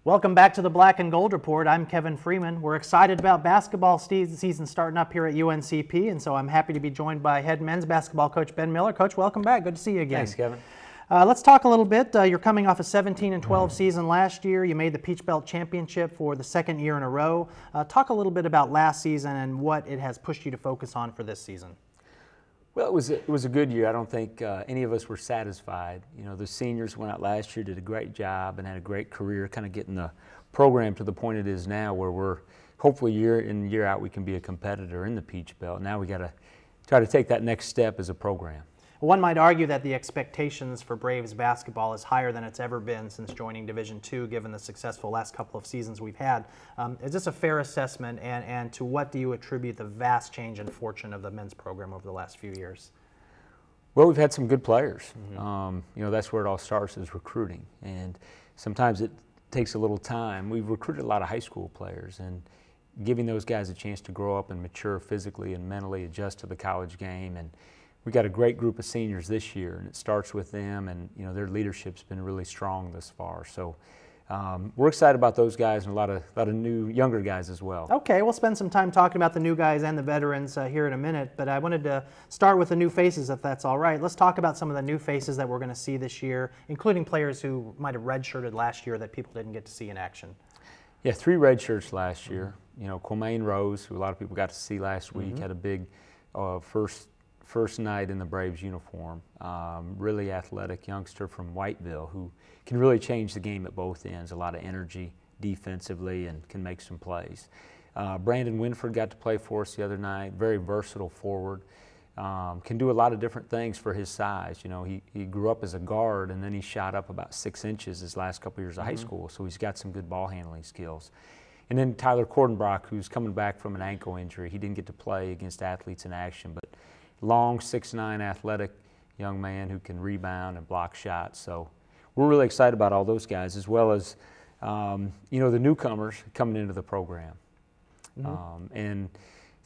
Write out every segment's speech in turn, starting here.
Welcome back to the Black and Gold Report. I'm Kevin Freeman. We're excited about basketball season starting up here at UNCP, and so I'm happy to be joined by head men's basketball coach Ben Miller. Coach, welcome back. Good to see you again. Thanks, Kevin. Let's talk a little bit. You're coming off a 17-12 season last year. You made the Peach Belt Championship for the second year in a row. Talk a little bit about last season and what it has pushed you to focus on for this season. Well, it was a good year. I don't think any of us were satisfied. You know, the seniors went out last year, did a great job, and had a great career, kind of getting the program to the point it is now, where we're hopefully year in year out we can be a competitor in the Peach Belt. Now we got to try to take that next step as a program. One might argue that the expectations for Braves basketball is higher than it's ever been since joining Division II, given the successful last couple of seasons we've had. Is this a fair assessment, and to what do you attribute the vast change in fortune of the men's program over the last few years? Well, we've had some good players. You know, that's where it all starts, is recruiting, and sometimes it takes a little time. We've recruited a lot of high school players, and giving those guys a chance to grow up and mature physically and mentally, adjust to the college game. And we got a great group of seniors this year, and it starts with them, and you know, their leadership's been really strong thus far. So we're excited about those guys, and a lot of new younger guys as well. Okay, we'll spend some time talking about the new guys and the veterans here in a minute, but I wanted to start with the new faces, if that's all right. Let's talk about some of the new faces that we're going to see this year, including players who might have redshirted last year that people didn't get to see in action. Yeah, 3 red shirts last year. You know, Quamaine Rose, who a lot of people got to see last week, had a big first night in the Braves uniform. Really athletic youngster from Whiteville who can really change the game at both ends. A lot of energy defensively and can make some plays. Brandon Winford got to play for us the other night. Very versatile forward. Can do a lot of different things for his size. You know, he grew up as a guard, and then he shot up about 6 inches his last couple years of high school, so he's got some good ball handling skills. And then Tyler Cordenbrock, who's coming back from an ankle injury. He didn't get to play against athletes in action, but long, 6'9", athletic young man who can rebound and block shots. So we're really excited about all those guys, as well as you know, the newcomers coming into the program. And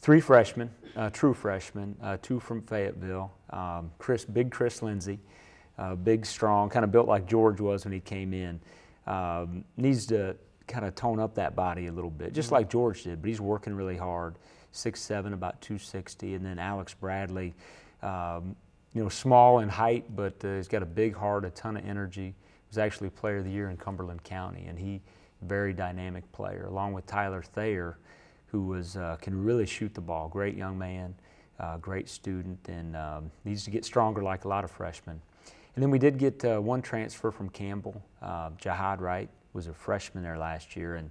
3 freshmen, true freshmen, 2 from Fayetteville. Big Chris Lindsay, big, strong, kind of built like George was when he came in. Needs to kind of tone up that body a little bit, just like George did, but he's working really hard. 6'7", about 260, and then Alex Bradley, you know, small in height, but he's got a big heart, a ton of energy. He was actually Player of the Year in Cumberland County, and he very dynamic player, along with Tyler Thayer, who was can really shoot the ball. Great young man, great student, and needs to get stronger like a lot of freshmen. And then we did get 1 transfer from Campbell. Jihad Wright was a freshman there last year, and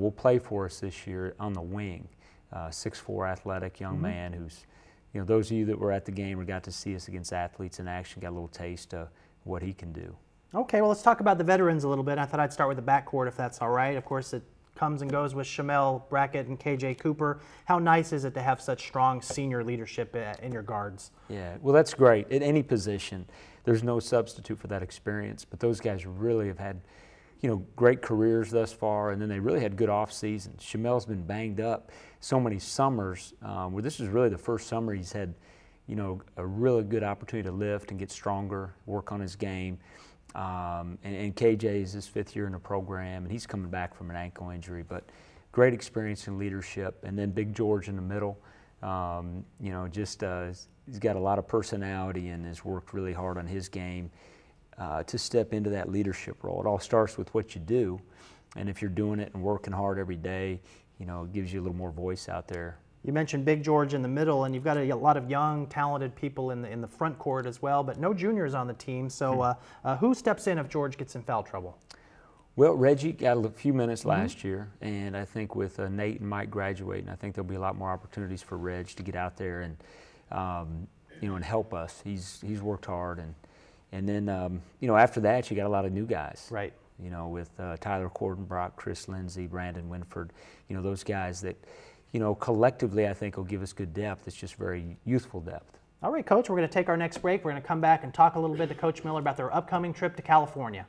will play for us this year on the wing. 6'4", athletic young man who's, you know, those of you that were at the game or got to see us against athletes in action got a little taste of what he can do. Okay, well, let's talk about the veterans a little bit. I thought I'd start with the backcourt, if that's all right. Of course, it comes and goes with Shamel Brackett and KJ Cooper. How nice is it to have such strong senior leadership in your guards? Yeah, well, that's great. At any position, there's no substitute for that experience, but those guys really have had, you know, great careers thus far, and then they really had good off seasons. Shamel's been banged up so many summers, where this is really the first summer he's had, you know, a really good opportunity to lift and get stronger, work on his game. And KJ is his 5th year in the program, and he's coming back from an ankle injury, but great experience in leadership. And then Big George in the middle, you know, just he's got a lot of personality and has worked really hard on his game. To step into that leadership role. It all starts with what you do, and if you're doing it and working hard every day, you know, it gives you a little more voice out there. You mentioned Big George in the middle, and you've got a lot of young, talented people in the front court as well, but no juniors on the team. So who steps in if George gets in foul trouble? Well, Reggie got a few minutes last year, and I think with Nate and Mike graduating, I think there'll be a lot more opportunities for Reg to get out there and you know, and help us. He's worked hard, and then you know, after that you got a lot of new guys. Right. You know, with Tyler Cordenbrock, Chris Lindsay, Brandon Winford. You know, those guys that, you know, collectively I think will give us good depth. It's just very youthful depth. All right, Coach, we're going to take our next break. We're going to come back and talk a little bit to Coach Miller about their upcoming trip to California.